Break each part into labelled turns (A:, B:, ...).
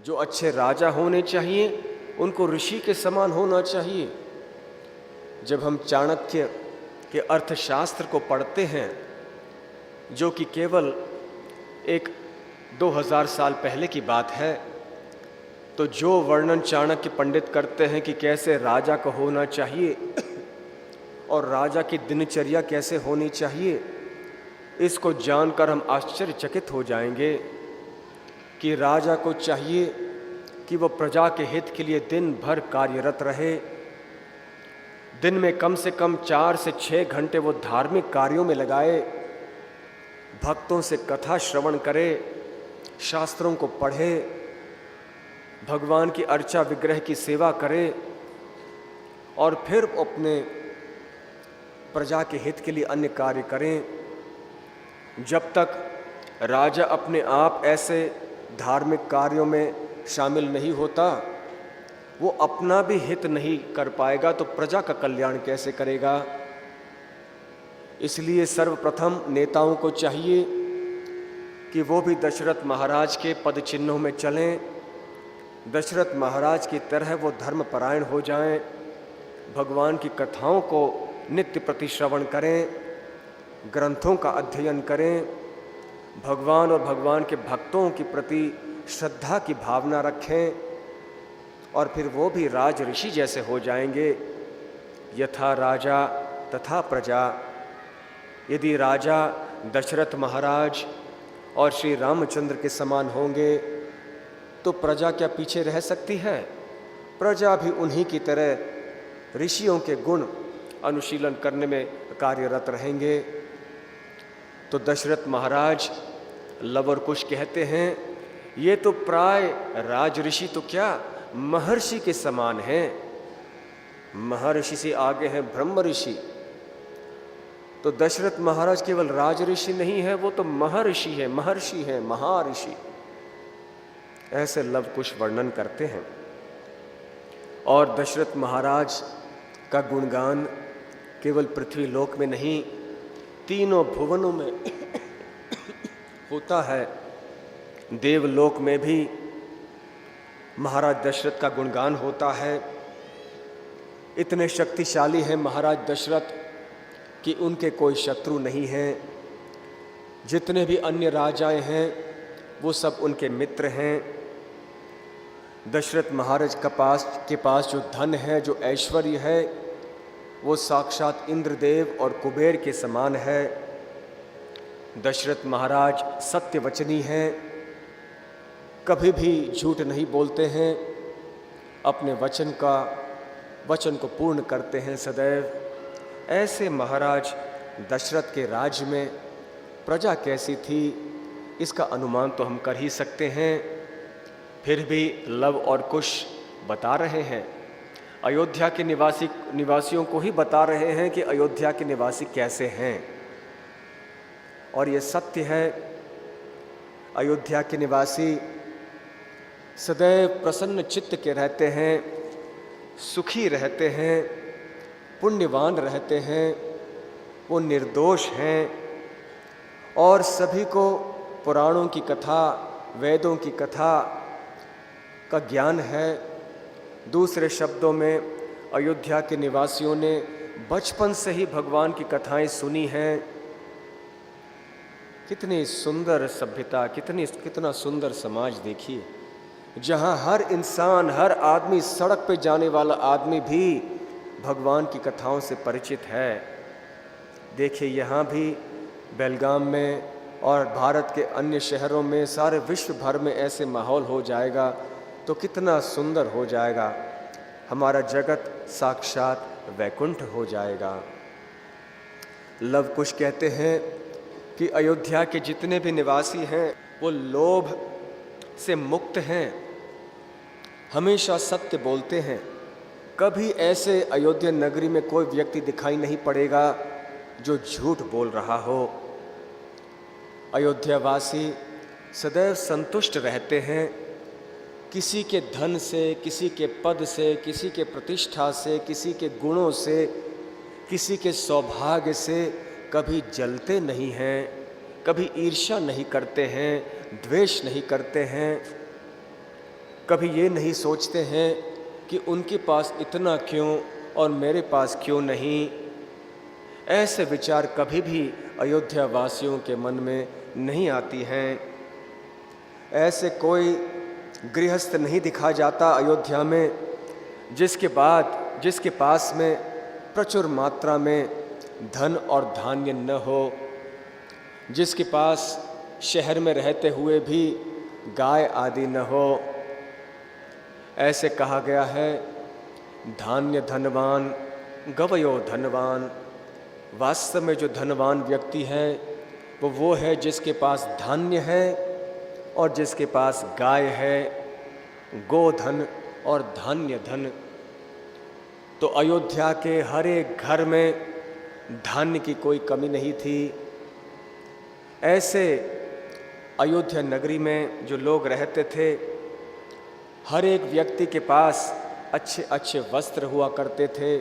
A: जो अच्छे राजा होने चाहिए उनको ऋषि के समान होना चाहिए। जब हम चाणक्य के अर्थशास्त्र को पढ़ते हैं, जो कि केवल एक 2000 साल पहले की बात है, तो जो वर्णन चाणक्य पंडित करते हैं कि कैसे राजा को होना चाहिए और राजा की दिनचर्या कैसे होनी चाहिए, इसको जानकर हम आश्चर्यचकित हो जाएंगे कि राजा को चाहिए कि वो प्रजा के हित के लिए दिन भर कार्यरत रहे। दिन में कम से कम 4 से 6 घंटे वो धार्मिक कार्यों में लगाए, भक्तों से कथा श्रवण करे, शास्त्रों को पढ़े, भगवान की अर्चा विग्रह की सेवा करे और फिर अपने प्रजा के हित के लिए अन्य कार्य करें। जब तक राजा अपने आप ऐसे धार्मिक कार्यों में शामिल नहीं होता, वो अपना भी हित नहीं कर पाएगा तो प्रजा का कल्याण कैसे करेगा। इसलिए सर्वप्रथम नेताओं को चाहिए कि वो भी दशरथ महाराज के पद चिन्हों में चलें, दशरथ महाराज की तरह वो धर्मपरायण हो जाएं, भगवान की कथाओं को नित्य प्रति श्रवण करें, ग्रंथों का अध्ययन करें, भगवान और भगवान के भक्तों के प्रति श्रद्धा की भावना रखें और फिर वो भी राज ऋषि जैसे हो जाएंगे। यथा राजा तथा प्रजा। यदि राजा दशरथ महाराज और श्री रामचंद्र के समान होंगे तो प्रजा क्या पीछे रह सकती है? प्रजा भी उन्हीं की तरह ऋषियों के गुण अनुशीलन करने में कार्यरत रहेंगे। तो दशरथ महाराज लव और कुश कहते हैं, ये तो प्राय राज ऋषि तो क्या महर्षि के समान हैं। महर्षि से आगे हैं ब्रह्म ऋषि। तो दशरथ महाराज केवल राज ऋषि नहीं है, वो तो महर्षि है, महर्षि है, महाऋषि। ऐसे लव कुश वर्णन करते हैं। और दशरथ महाराज का गुणगान केवल पृथ्वी लोक में नहीं, तीनों भुवनों में होता है। देवलोक में भी महाराज दशरथ का गुणगान होता है। इतने शक्तिशाली हैं महाराज दशरथ कि उनके कोई शत्रु नहीं हैं। जितने भी अन्य राजाएं हैं वो सब उनके मित्र हैं। दशरथ महाराज के पास जो धन है, जो ऐश्वर्य है, वो साक्षात इंद्रदेव और कुबेर के समान है। दशरथ महाराज सत्यवचनी हैं, कभी भी झूठ नहीं बोलते हैं, अपने वचन को पूर्ण करते हैं सदैव। ऐसे महाराज दशरथ के राज्य में प्रजा कैसी थी, इसका अनुमान तो हम कर ही सकते हैं। फिर भी लव और कुश बता रहे हैं, अयोध्या के निवासियों को ही बता रहे हैं कि अयोध्या के निवासी कैसे हैं। और ये सत्य है, अयोध्या के निवासी सदैव प्रसन्न चित्त के रहते हैं, सुखी रहते हैं, पुण्यवान रहते हैं, वो निर्दोष हैं और सभी को पुराणों की कथा, वेदों की कथा का ज्ञान है। दूसरे शब्दों में अयोध्या के निवासियों ने बचपन से ही भगवान की कथाएं सुनी हैं। कितनी सुंदर सभ्यता, कितना सुंदर समाज देखिए, जहाँ हर इंसान, हर आदमी, सड़क पे जाने वाला आदमी भी भगवान की कथाओं से परिचित है। देखिए यहाँ भी बेलगाम में और भारत के अन्य शहरों में, सारे विश्व भर में ऐसे माहौल हो जाएगा तो कितना सुंदर हो जाएगा। हमारा जगत साक्षात वैकुंठ हो जाएगा। लव कुश कहते हैं कि अयोध्या के जितने भी निवासी हैं वो लोभ से मुक्त हैं, हमेशा सत्य बोलते हैं। कभी ऐसे अयोध्या नगरी में कोई व्यक्ति दिखाई नहीं पड़ेगा जो झूठ बोल रहा हो। अयोध्यावासी सदैव संतुष्ट रहते हैं, किसी के धन से, किसी के पद से, किसी के प्रतिष्ठा से, किसी के गुणों से, किसी के सौभाग्य से कभी जलते नहीं हैं, कभी ईर्ष्या नहीं करते हैं, द्वेष नहीं करते हैं। कभी ये नहीं सोचते हैं कि उनके पास इतना क्यों और मेरे पास क्यों नहीं। ऐसे विचार कभी भी अयोध्या वासियों के मन में नहीं आती हैं। ऐसे कोई गृहस्थ नहीं दिखा जाता अयोध्या में जिसके पास में प्रचुर मात्रा में धन और धान्य न हो, जिसके पास शहर में रहते हुए भी गाय आदि न हो। ऐसे कहा गया है, धान्य धनवान गवयो धनवान। वास्तव में जो धनवान व्यक्ति है वो है जिसके पास धान्य है और जिसके पास गाय है, गोधन और धान्य धन। तो अयोध्या के हर एक घर में धान्य की कोई कमी नहीं थी। ऐसे अयोध्या नगरी में जो लोग रहते थे, हर एक व्यक्ति के पास अच्छे अच्छे वस्त्र हुआ करते थे।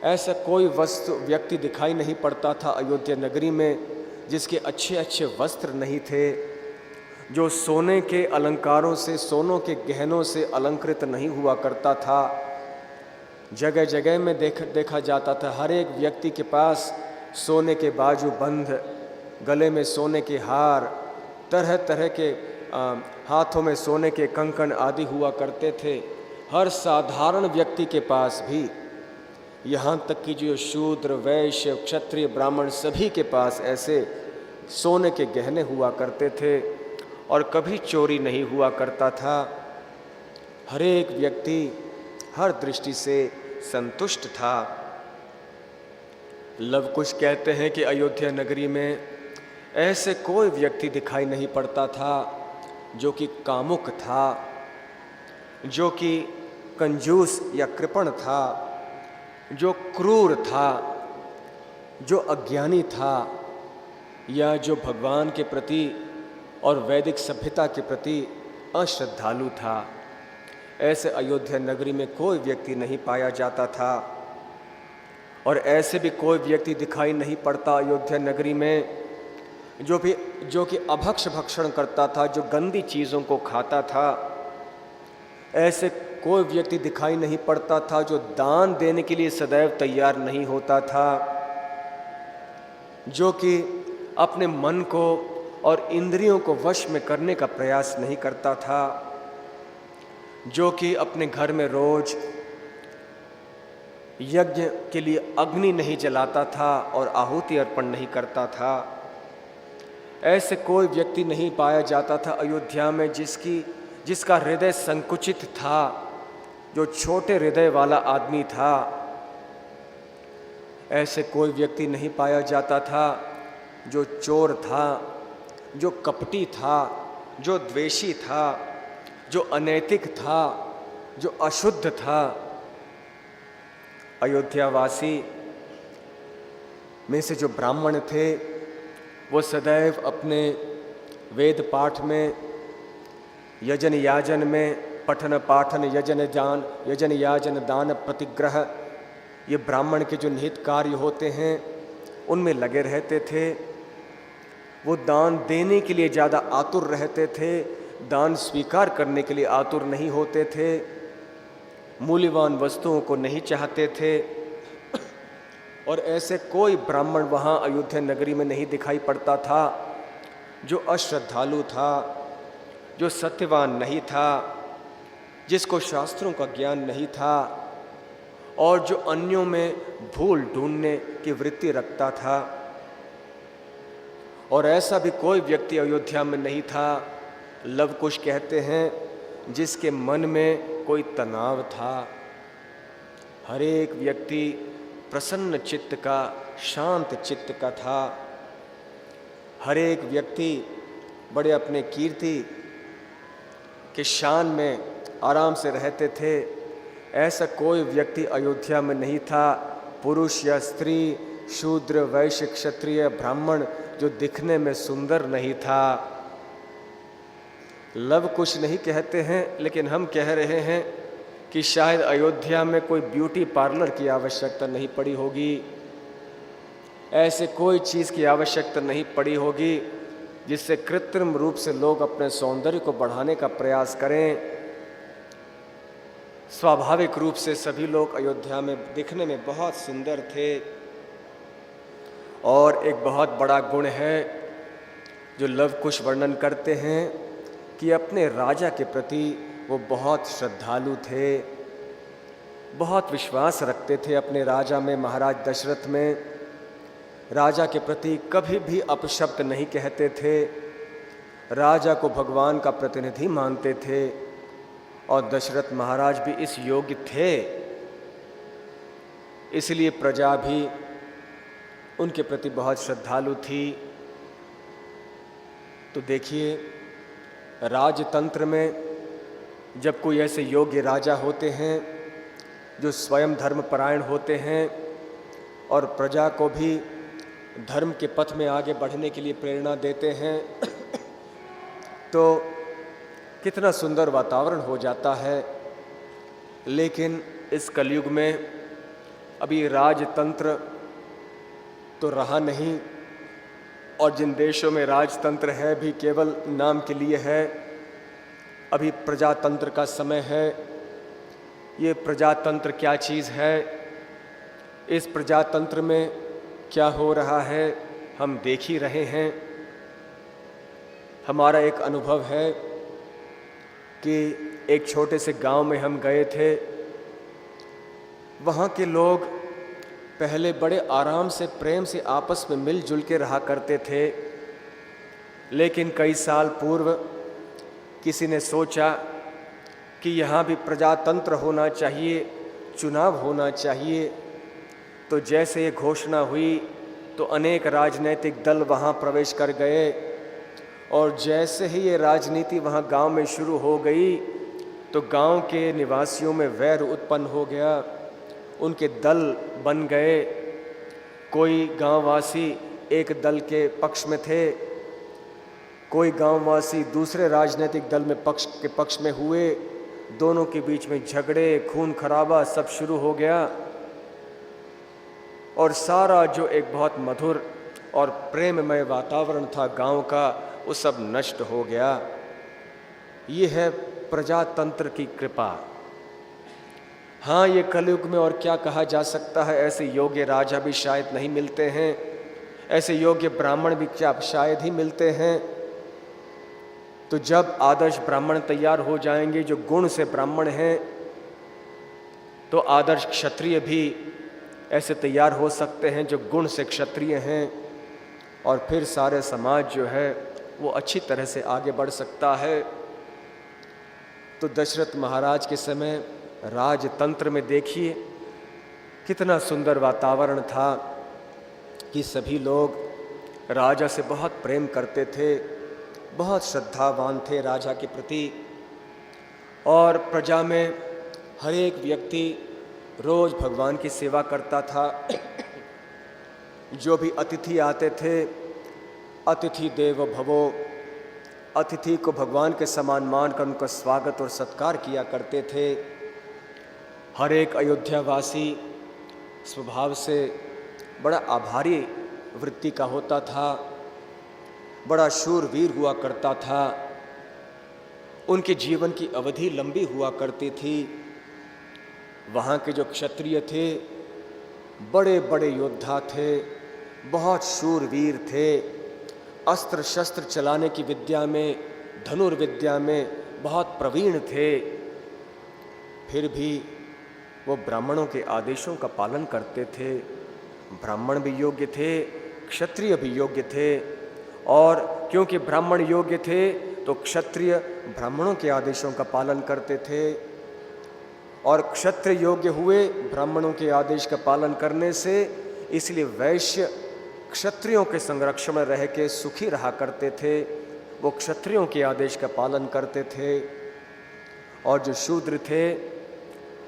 A: ऐसा कोई व्यक्ति दिखाई नहीं पड़ता था अयोध्या नगरी में जिसके अच्छे अच्छे वस्त्र नहीं थे, जो सोने के अलंकारों से, सोनों के गहनों से अलंकृत नहीं हुआ करता था। जगह जगह में देखा जाता था, हर एक व्यक्ति के पास सोने के बाजूबंद, गले में सोने के हार, तरह तरह के हाथों में सोने के कंकण आदि हुआ करते थे। हर साधारण व्यक्ति के पास भी, यहाँ तक कि जो शूद्र, वैश्य, क्षत्रिय, ब्राह्मण सभी के पास ऐसे सोने के गहने हुआ करते थे और कभी चोरी नहीं हुआ करता था। हर एक व्यक्ति हर दृष्टि से संतुष्ट था। लव कुश कहते हैं कि अयोध्या नगरी में ऐसे कोई व्यक्ति दिखाई नहीं पड़ता था जो कि कामुक था, जो कि कंजूस या कृपण था, जो क्रूर था, जो अज्ञानी था, या जो भगवान के प्रति और वैदिक सभ्यता के प्रति अश्रद्धालु था। ऐसे अयोध्या नगरी में कोई व्यक्ति नहीं पाया जाता था। और ऐसे भी कोई व्यक्ति दिखाई नहीं पड़ता अयोध्या नगरी में जो कि अभक्ष भक्षण करता था, जो गंदी चीज़ों को खाता था। ऐसे कोई व्यक्ति दिखाई नहीं पड़ता था जो दान देने के लिए सदैव तैयार नहीं होता था, जो कि अपने मन को और इंद्रियों को वश में करने का प्रयास नहीं करता था, जो कि अपने घर में रोज यज्ञ के लिए अग्नि नहीं जलाता था और आहुति अर्पण नहीं करता था। ऐसे कोई व्यक्ति नहीं पाया जाता था अयोध्या में जिसका हृदय संकुचित था, जो छोटे हृदय वाला आदमी था। ऐसे कोई व्यक्ति नहीं पाया जाता था जो चोर था, जो कपटी था, जो द्वेषी था, जो अनैतिक था, जो अशुद्ध था। अयोध्यावासी में से जो ब्राह्मण थे वो सदैव अपने वेद पाठ में, यजन याजन में, पठन पाठन यजन याजन दान प्रतिग्रह, ये ब्राह्मण के जो निहित कार्य होते हैं उनमें लगे रहते थे। वो दान देने के लिए ज़्यादा आतुर रहते थे, दान स्वीकार करने के लिए आतुर नहीं होते थे, मूल्यवान वस्तुओं को नहीं चाहते थे। और ऐसे कोई ब्राह्मण वहाँ अयोध्या नगरी में नहीं दिखाई पड़ता था जो अश्रद्धालु था, जो सत्यवान नहीं था, जिसको शास्त्रों का ज्ञान नहीं था और जो अन्यों में भूल ढूंढने की वृत्ति रखता था। और ऐसा भी कोई व्यक्ति अयोध्या में नहीं था, लव कुश कहते हैं, जिसके मन में कोई तनाव था। हर एक व्यक्ति प्रसन्न चित्त का, शांत चित्त का था। हर एक व्यक्ति बड़े अपने कीर्ति के शान में आराम से रहते थे। ऐसा कोई व्यक्ति अयोध्या में नहीं था, पुरुष या स्त्री, शूद्र, वैश्य, क्षत्रिय, ब्राह्मण, जो दिखने में सुंदर नहीं था। लव कुश नहीं कहते हैं, लेकिन हम कह रहे हैं कि शायद अयोध्या में कोई ब्यूटी पार्लर की आवश्यकता नहीं पड़ी होगी, ऐसे कोई चीज़ की आवश्यकता नहीं पड़ी होगी जिससे कृत्रिम रूप से लोग अपने सौंदर्य को बढ़ाने का प्रयास करें। स्वाभाविक रूप से सभी लोग अयोध्या में दिखने में बहुत सुंदर थे। और एक बहुत बड़ा गुण है जो लव कुश वर्णन करते हैं कि अपने राजा के प्रति वो बहुत श्रद्धालु थे, बहुत विश्वास रखते थे अपने राजा में, महाराज दशरथ में। राजा के प्रति कभी भी अपशब्द नहीं कहते थे, राजा को भगवान का प्रतिनिधि मानते थे। और दशरथ महाराज भी इस योग्य थे, इसलिए प्रजा भी उनके प्रति बहुत श्रद्धालु थी। तो देखिए, राजतंत्र में जब कोई ऐसे योग्य राजा होते हैं जो स्वयं धर्मपरायण होते हैं और प्रजा को भी धर्म के पथ में आगे बढ़ने के लिए प्रेरणा देते हैं, तो कितना सुंदर वातावरण हो जाता है। लेकिन इस कलयुग में अभी राजतंत्र तो रहा नहीं, और जिन देशों में राजतंत्र है भी केवल नाम के लिए है। अभी प्रजातंत्र का समय है। ये प्रजातंत्र क्या चीज़ है, इस प्रजातंत्र में क्या हो रहा है, हम देख ही रहे हैं। हमारा एक अनुभव है कि एक छोटे से गांव में हम गए थे। वहाँ के लोग पहले बड़े आराम से, प्रेम से आपस में मिलजुल के रहा करते थे। लेकिन कई साल पूर्व किसी ने सोचा कि यहाँ भी प्रजातंत्र होना चाहिए, चुनाव होना चाहिए। तो जैसे ये घोषणा हुई तो अनेक राजनीतिक दल वहाँ प्रवेश कर गए, और जैसे ही ये राजनीति वहाँ गांव में शुरू हो गई तो गांव के निवासियों में वैर उत्पन्न हो गया, उनके दल बन गए। कोई गांववासी एक दल के पक्ष में थे, कोई गांववासी दूसरे राजनीतिक दल में पक्ष में हुए। दोनों के बीच में झगड़े, खून खराबा सब शुरू हो गया, और सारा जो एक बहुत मधुर और प्रेममय वातावरण था गांव का, वो सब नष्ट हो गया। ये है प्रजातंत्र की कृपा। हाँ, ये कलयुग में और क्या कहा जा सकता है, ऐसे योग्य राजा भी शायद नहीं मिलते हैं, ऐसे योग्य ब्राह्मण भी क्या शायद ही मिलते हैं। तो जब आदर्श ब्राह्मण तैयार हो जाएंगे, जो गुण से ब्राह्मण हैं, तो आदर्श क्षत्रिय भी ऐसे तैयार हो सकते हैं जो गुण से क्षत्रिय हैं, और फिर सारे समाज जो है वो अच्छी तरह से आगे बढ़ सकता है। तो दशरथ महाराज के समय राजतंत्र में देखिए कितना सुंदर वातावरण था कि सभी लोग राजा से बहुत प्रेम करते थे, बहुत श्रद्धावान थे राजा के प्रति। और प्रजा में हर एक व्यक्ति रोज भगवान की सेवा करता था। जो भी अतिथि आते थे, अतिथि देवो भवो, अतिथि को भगवान के समान मानकर उनका स्वागत और सत्कार किया करते थे। हर एक अयोध्यावासी स्वभाव से बड़ा आभारी वृत्ति का होता था, बड़ा शूरवीर हुआ करता था। उनके जीवन की अवधि लंबी हुआ करती थी। वहाँ के जो क्षत्रिय थे बड़े बड़े योद्धा थे, बहुत शूरवीर थे, अस्त्र शस्त्र चलाने की विद्या में, धनुर्विद्या में बहुत प्रवीण थे। फिर भी वो ब्राह्मणों के आदेशों का पालन करते थे। ब्राह्मण भी योग्य थे, क्षत्रिय भी योग्य थे, और क्योंकि ब्राह्मण योग्य थे तो क्षत्रिय ब्राह्मणों के आदेशों का पालन करते थे, और क्षत्रिय योग्य हुए ब्राह्मणों के आदेश का पालन करने से। इसलिए वैश्य क्षत्रियों के संरक्षण में रह के सुखी रहा करते थे, वो क्षत्रियों के आदेश का पालन करते थे। और जो शूद्र थे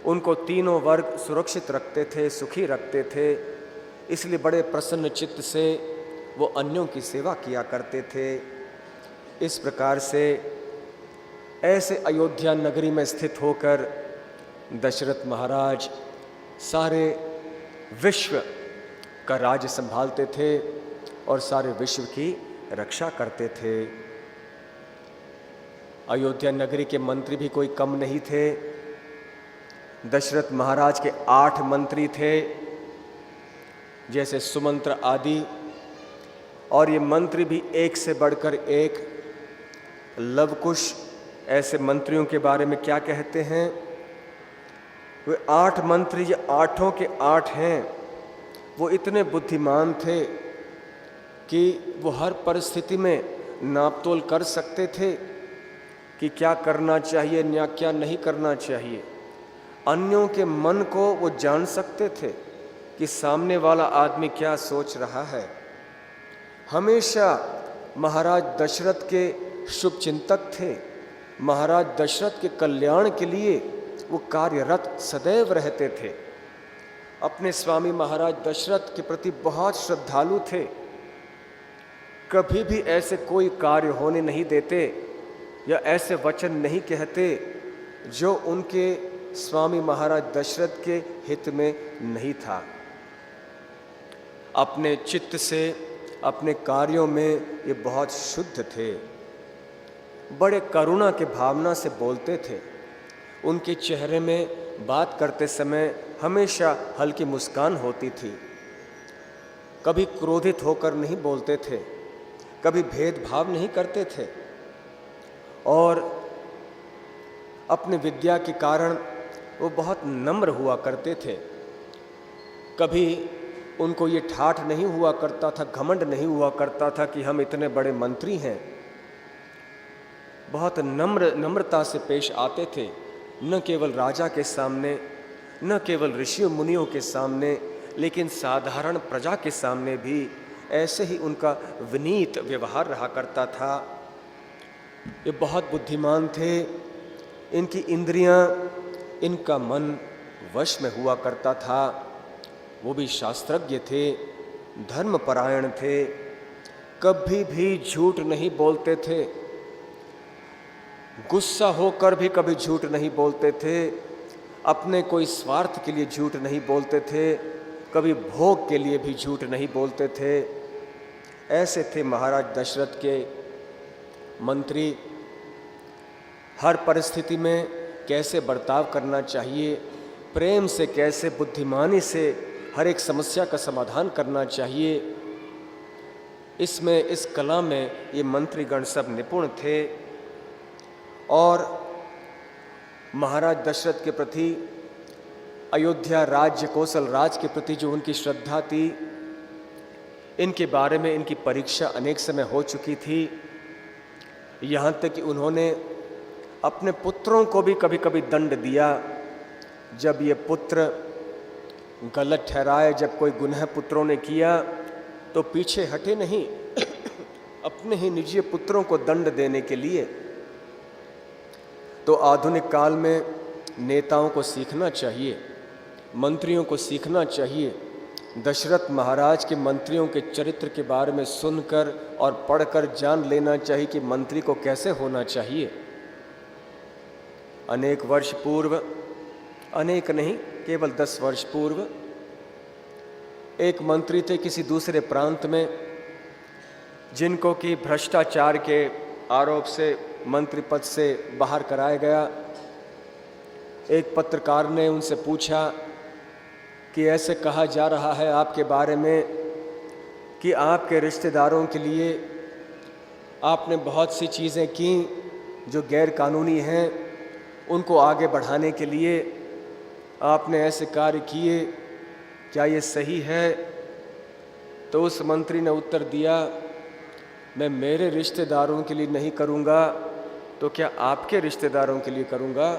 A: उनको तीनों वर्ग सुरक्षित रखते थे, सुखी रखते थे। इसलिए बड़े प्रसन्न चित्त से वो अन्यों की सेवा किया करते थे। इस प्रकार से ऐसे अयोध्या नगरी में स्थित होकर दशरथ महाराज सारे विश्व का राज्य संभालते थे और सारे विश्व की रक्षा करते थे। अयोध्या नगरी के मंत्री भी कोई कम नहीं थे। दशरथ महाराज के 8 मंत्री थे, जैसे सुमंत्र आदि, और ये मंत्री भी एक से बढ़कर एक। लवकुश ऐसे मंत्रियों के बारे में क्या कहते हैं? वे 8 मंत्री, ये 8 के 8 हैं, वो इतने बुद्धिमान थे कि वो हर परिस्थिति में नापतोल कर सकते थे कि क्या करना चाहिए या क्या नहीं करना चाहिए। अन्यों के मन को वो जान सकते थे कि सामने वाला आदमी क्या सोच रहा है। हमेशा महाराज दशरथ के शुभ चिंतक थे। महाराज दशरथ के कल्याण के लिए वो कार्यरत सदैव रहते थे। अपने स्वामी महाराज दशरथ के प्रति बहुत श्रद्धालु थे। कभी भी ऐसे कोई कार्य होने नहीं देते या ऐसे वचन नहीं कहते जो उनके स्वामी महाराज दशरथ के हित में नहीं था। अपने चित्त से, अपने कार्यों में ये बहुत शुद्ध थे। बड़े करुणा के भावना से बोलते थे। उनके चेहरे में बात करते समय हमेशा हल्की मुस्कान होती थी। कभी क्रोधित होकर नहीं बोलते थे, कभी भेदभाव नहीं करते थे, और अपने विद्या के कारण वो बहुत नम्र हुआ करते थे। कभी उनको ये ठाठ नहीं हुआ करता था, घमंड नहीं हुआ करता था कि हम इतने बड़े मंत्री हैं। बहुत नम्रता से पेश आते थे, न केवल राजा के सामने, न केवल ऋषियों मुनियों के सामने, लेकिन साधारण प्रजा के सामने भी ऐसे ही उनका विनीत व्यवहार रहा करता था। ये बहुत बुद्धिमान थे। इनकी इंद्रियां, इनका मन वश में हुआ करता था। वो भी शास्त्रज्ञ थे, धर्मपरायण थे, कभी भी झूठ नहीं बोलते थे। गुस्सा होकर भी कभी झूठ नहीं बोलते थे। अपने कोई स्वार्थ के लिए झूठ नहीं बोलते थे, कभी भोग के लिए भी झूठ नहीं बोलते थे। ऐसे थे महाराज दशरथ के मंत्री। हर परिस्थिति में कैसे बर्ताव करना चाहिए, प्रेम से कैसे, बुद्धिमानी से हर एक समस्या का समाधान करना चाहिए, इसमें, इस कला में ये मंत्रीगण सब निपुण थे। और महाराज दशरथ के प्रति, अयोध्या राज्य, कौशल राज के प्रति जो उनकी श्रद्धा थी, इनके बारे में इनकी परीक्षा अनेक समय हो चुकी थी। यहाँ तक कि उन्होंने अपने पुत्रों को भी कभी कभी दंड दिया। जब ये पुत्र गलत ठहराए, जब कोई गुनाह पुत्रों ने किया तो पीछे हटे नहीं अपने ही निजी पुत्रों को दंड देने के लिए। तो आधुनिक काल में नेताओं को सीखना चाहिए, मंत्रियों को सीखना चाहिए। दशरथ महाराज के मंत्रियों के चरित्र के बारे में सुनकर और पढ़कर जान लेना चाहिए कि मंत्री को कैसे होना चाहिए। अनेक वर्ष पूर्व, अनेक नहीं, केवल 10 वर्ष पूर्व एक मंत्री थे किसी दूसरे प्रांत में, जिनको कि भ्रष्टाचार के आरोप से मंत्री पद से बाहर कराया गया। एक पत्रकार ने उनसे पूछा कि ऐसे कहा जा रहा है आपके बारे में कि आपके रिश्तेदारों के लिए आपने बहुत सी चीज़ें की जो गैर कानूनी हैं, उनको आगे बढ़ाने के लिए आपने ऐसे कार्य किए, क्या ये सही है? तो उस मंत्री ने उत्तर दिया, मैं मेरे रिश्तेदारों के लिए नहीं करूँगा तो क्या आपके रिश्तेदारों के लिए करूँगा?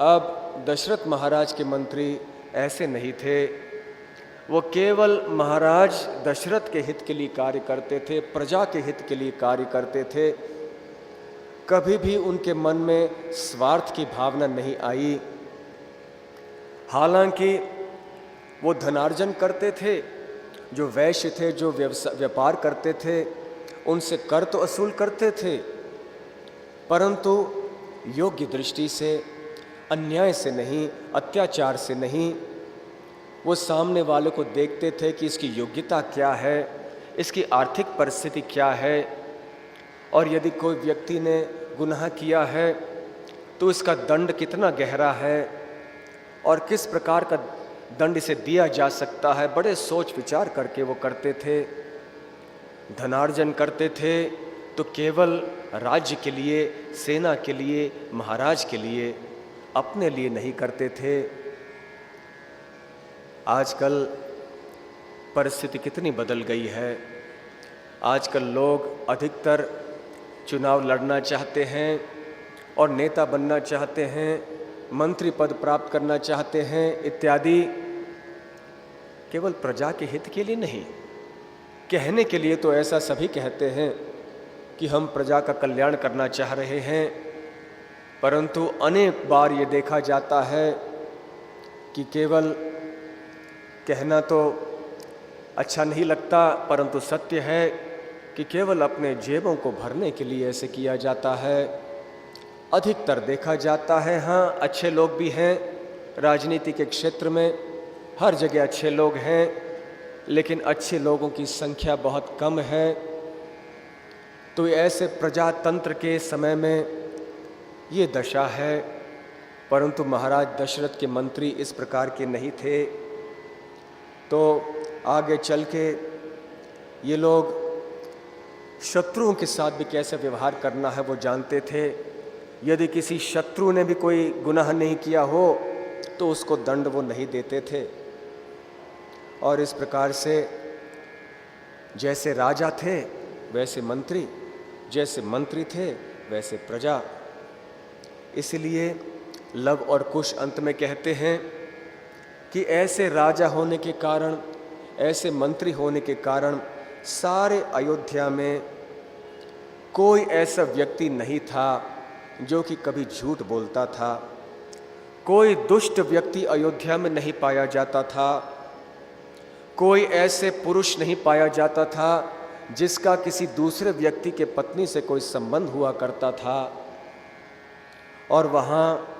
A: अब दशरथ महाराज के मंत्री ऐसे नहीं थे। वो केवल महाराज दशरथ के हित के लिए कार्य करते थे, प्रजा के हित के लिए कार्य करते थे। कभी भी उनके मन में स्वार्थ की भावना नहीं आई। हालांकि वो धनार्जन करते थे, जो वैश्य थे, जो व्यापार करते थे, उनसे कर तो वसूल करते थे, परंतु योग्य दृष्टि से, अन्याय से नहीं, अत्याचार से नहीं। वो सामने वाले को देखते थे कि इसकी योग्यता क्या है, इसकी आर्थिक परिस्थिति क्या है, और यदि कोई व्यक्ति ने गुनाह किया है तो इसका दंड कितना गहरा है और किस प्रकार का दंड इसे दिया जा सकता है, बड़े सोच विचार करके वो करते थे। धनार्जन करते थे तो केवल राज्य के लिए, सेना के लिए, महाराज के लिए, अपने लिए नहीं करते थे। आजकल परिस्थिति कितनी बदल गई है। आजकल लोग अधिकतर चुनाव लड़ना चाहते हैं और नेता बनना चाहते हैं, मंत्री पद प्राप्त करना चाहते हैं इत्यादि, केवल प्रजा के हित के लिए नहीं। कहने के लिए तो ऐसा सभी कहते हैं कि हम प्रजा का कल्याण करना चाह रहे हैं, परंतु अनेक बार ये देखा जाता है कि केवल कहना तो अच्छा नहीं लगता, परंतु सत्य है कि केवल अपने जेबों को भरने के लिए ऐसे किया जाता है। अधिकतर देखा जाता है, हाँ अच्छे लोग भी हैं राजनीति के क्षेत्र में, हर जगह अच्छे लोग हैं, लेकिन अच्छे लोगों की संख्या बहुत कम है। तो ऐसे प्रजातंत्र के समय में ये दशा है, परंतु महाराज दशरथ के मंत्री इस प्रकार के नहीं थे। तो आगे चल के ये लोग शत्रुओं के साथ भी कैसे व्यवहार करना है वो जानते थे। यदि किसी शत्रु ने भी कोई गुनाह नहीं किया हो तो उसको दंड वो नहीं देते थे। और इस प्रकार से जैसे राजा थे वैसे मंत्री, जैसे मंत्री थे वैसे प्रजा। इसलिए लव और कुश अंत में कहते हैं कि ऐसे राजा होने के कारण, ऐसे मंत्री होने के कारण सारे अयोध्या में कोई ऐसा व्यक्ति नहीं था जो कि कभी झूठ बोलता था। कोई दुष्ट व्यक्ति अयोध्या में नहीं पाया जाता था। कोई ऐसे पुरुष नहीं पाया जाता था जिसका किसी दूसरे व्यक्ति के पत्नी से कोई संबंध हुआ करता था। और वहाँ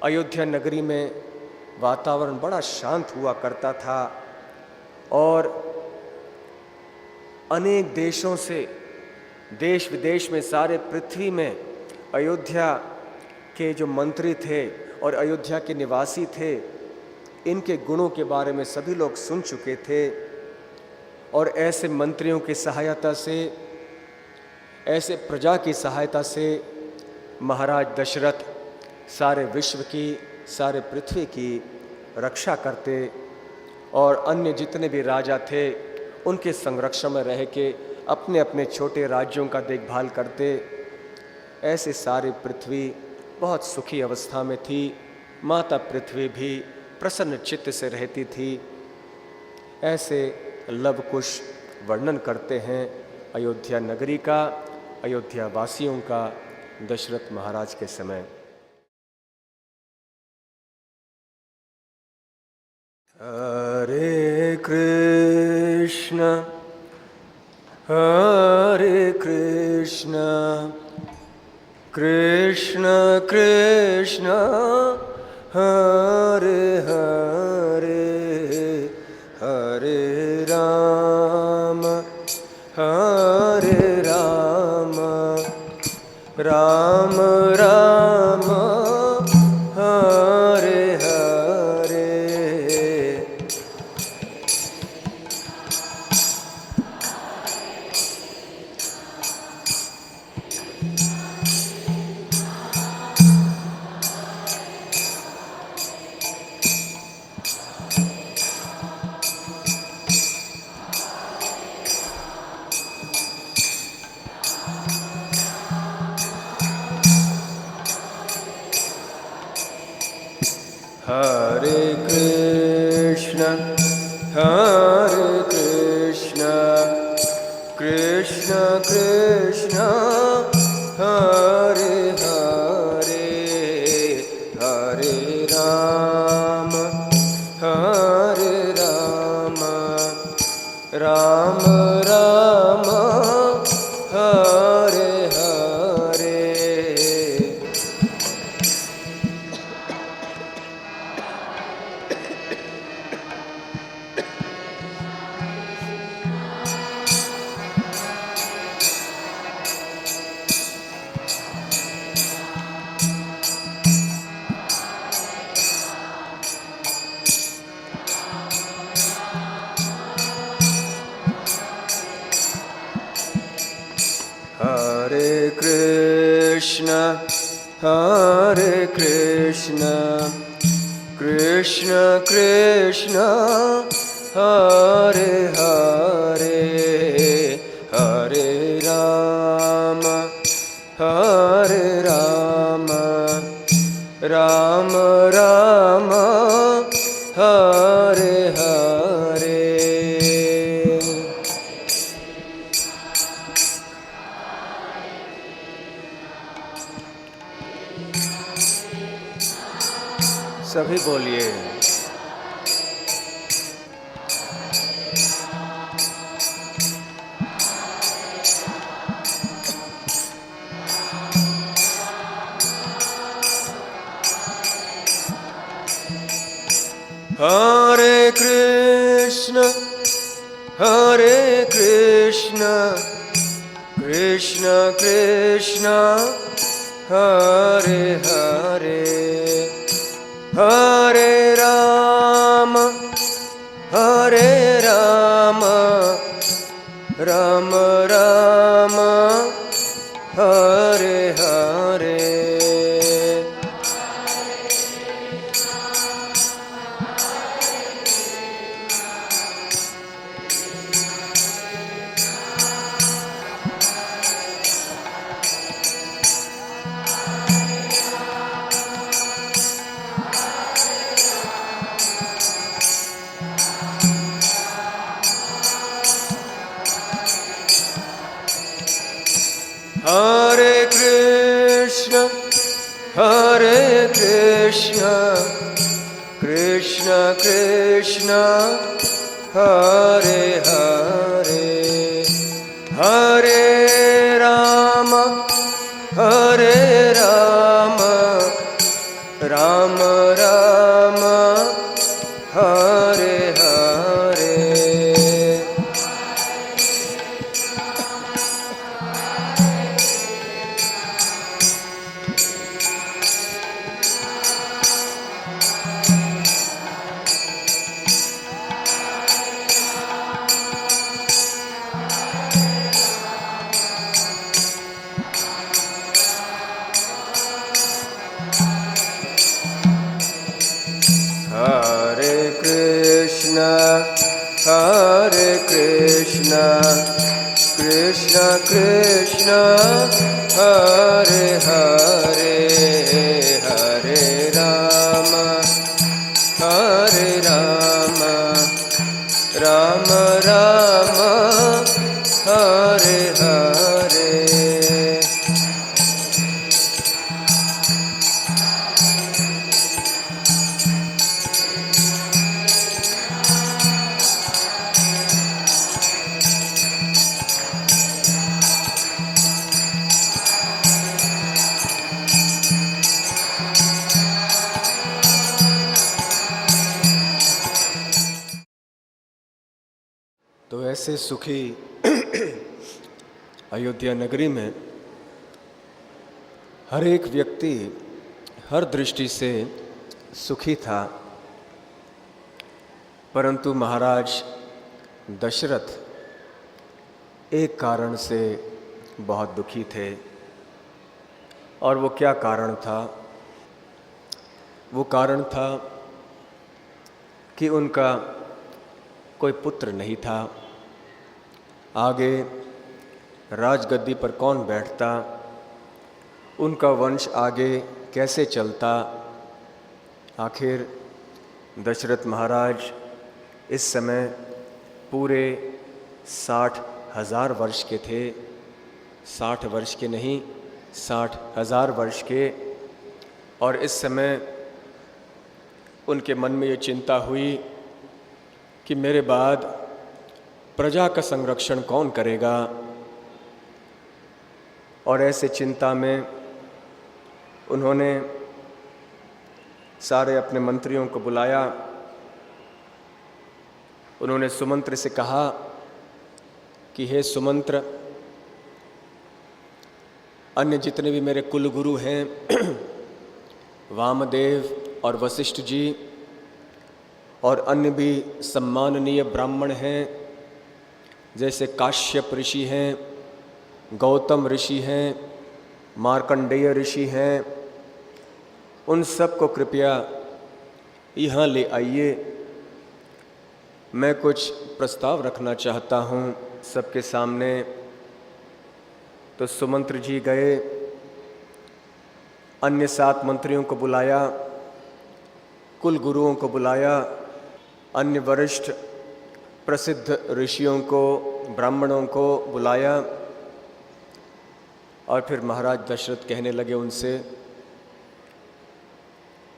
A: अयोध्या नगरी में वातावरण बड़ा शांत हुआ करता था। और अनेक देशों से, देश विदेश में, सारे पृथ्वी में अयोध्या के जो मंत्री थे और अयोध्या के निवासी थे, इनके गुणों के बारे में सभी लोग सुन चुके थे। और ऐसे मंत्रियों की सहायता से, ऐसे प्रजा की सहायता से महाराज दशरथ सारे विश्व की, सारे पृथ्वी की रक्षा करते और अन्य जितने भी राजा थे उनके संरक्षण में रह के अपने अपने छोटे राज्यों का देखभाल करते। ऐसे सारी पृथ्वी बहुत सुखी अवस्था में थी। माता पृथ्वी भी प्रसन्न चित्त से रहती थी। ऐसे लव कुश वर्णन करते हैं अयोध्या नगरी का, अयोध्या वासियों का दशरथ महाराज के समय। हरे कृष्ण कृष्ण कृष्ण हरे हरे, हरे राम राम राम हरे हरे। हरे कृष्ण कृष्ण कृष्ण हरे हरे, हरे Ram Ram Ram Hare Hare. Hare Krishna, Krishna Krishna, Hare Hare, Hare Rama, Hare Rama, Rama Rama, Hare Hare. सभी बोलिए। Hare Krishna, Hare Krishna, Krishna Krishna, Hare Hare, Hare Rama, Hare Rama, Rama Rama, Hare Hare. Hare Krishna, Hare Krishna, Krishna Krishna, Hare Hare, Hare Rama, Hare Rama, Rama Rama, Hare Hare. Hare Krishna, Hare Krishna, Krishna Krishna, Hare Hare, Hare Rama, Hare Rama, Rama Rama, Hare Hare. तो ऐसे सुखी अयोध्या नगरी में हर एक व्यक्ति हर दृष्टि से सुखी था, परंतु महाराज दशरथ एक कारण से बहुत दुखी थे। और वो क्या कारण था? वो कारण था कि उनका कोई पुत्र नहीं था। आगे राजगद्दी पर कौन बैठता, उनका वंश आगे कैसे चलता। आखिर दशरथ महाराज इस समय पूरे 60,000 वर्ष के थे। 60 वर्ष के नहीं, 60,000 वर्ष के। और इस समय उनके मन में ये चिंता हुई कि मेरे बाद प्रजा का संरक्षण कौन करेगा। और ऐसे चिंता में उन्होंने सारे अपने मंत्रियों को बुलाया। उन्होंने सुमंत्र से कहा कि हे सुमंत्र, अन्य जितने भी मेरे कुलगुरु हैं वामदेव और वशिष्ठ जी और अन्य भी सम्माननीय ब्राह्मण हैं, जैसे काश्यप ऋषि हैं, गौतम ऋषि हैं, मार्कंडेय ऋषि हैं, उन सब को कृपया यहाँ ले आइए। मैं कुछ प्रस्ताव रखना चाहता हूँ सबके सामने। तो सुमंत्र जी गए, अन्य 7 मंत्रियों को बुलाया, कुल गुरुओं को बुलाया, अन्य वरिष्ठ प्रसिद्ध ऋषियों को, ब्राह्मणों को बुलाया। और फिर महाराज दशरथ कहने लगे उनसे,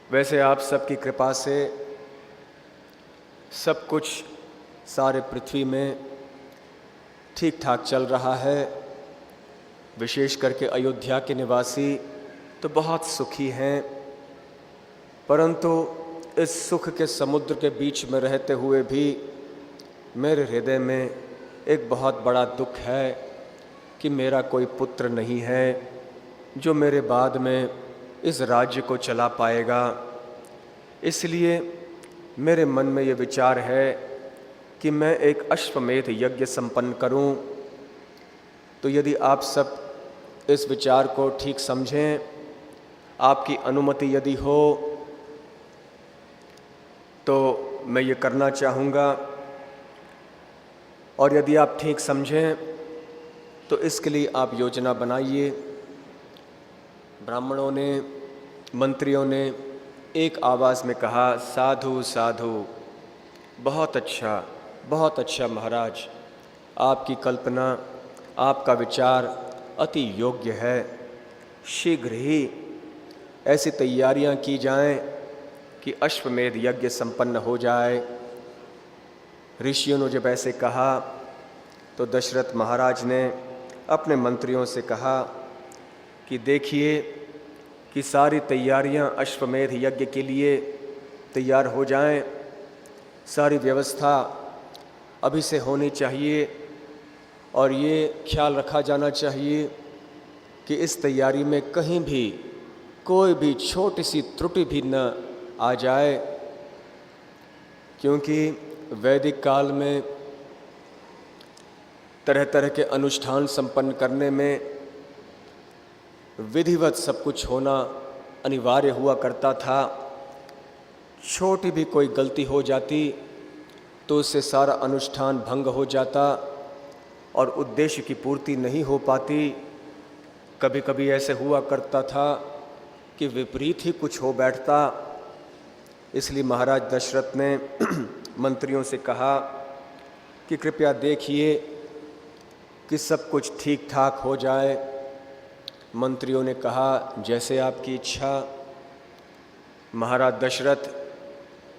A: वैसे आप सबकी कृपा से सब कुछ सारे पृथ्वी में ठीक ठाक चल रहा है। विशेष करके अयोध्या के निवासी तो बहुत सुखी हैं, परंतु इस सुख के समुद्र के बीच में रहते हुए भी मेरे हृदय में एक बहुत बड़ा दुख है कि मेरा कोई पुत्र नहीं है जो मेरे बाद में इस राज्य को चला पाएगा। इसलिए मेरे मन में ये विचार है कि मैं एक अश्वमेध यज्ञ संपन्न करूं। तो यदि आप सब इस विचार को ठीक समझें, आपकी अनुमति यदि हो तो मैं ये करना चाहूँगा। और यदि आप ठीक समझें तो इसके लिए आप योजना बनाइए। ब्राह्मणों ने, मंत्रियों ने एक आवाज़ में कहा, साधु साधु, बहुत अच्छा महाराज, आपकी कल्पना, आपका विचार अति योग्य है। शीघ्र ही ऐसी तैयारियां की जाएं कि अश्वमेध यज्ञ संपन्न हो जाए। ऋषियों ने जब ऐसे कहा तो दशरथ महाराज ने अपने मंत्रियों से कहा कि देखिए कि सारी तैयारियां अश्वमेध यज्ञ के लिए तैयार हो जाएं, सारी व्यवस्था अभी से होनी चाहिए। और ये ख्याल रखा जाना चाहिए कि इस तैयारी में कहीं भी कोई भी छोटी सी त्रुटि भी न आ जाए, क्योंकि वैदिक काल में तरह तरह के अनुष्ठान संपन्न करने में विधिवत सब कुछ होना अनिवार्य हुआ करता था। छोटी भी कोई गलती हो जाती तो उससे सारा अनुष्ठान भंग हो जाता और उद्देश्य की पूर्ति नहीं हो पाती। कभी कभी ऐसे हुआ करता था कि विपरीत ही कुछ हो बैठता। इसलिए महाराज दशरथ ने मंत्रियों से कहा कि कृपया देखिए कि सब कुछ ठीक ठाक हो जाए। मंत्रियों ने कहा, जैसे आपकी इच्छा। महाराज दशरथ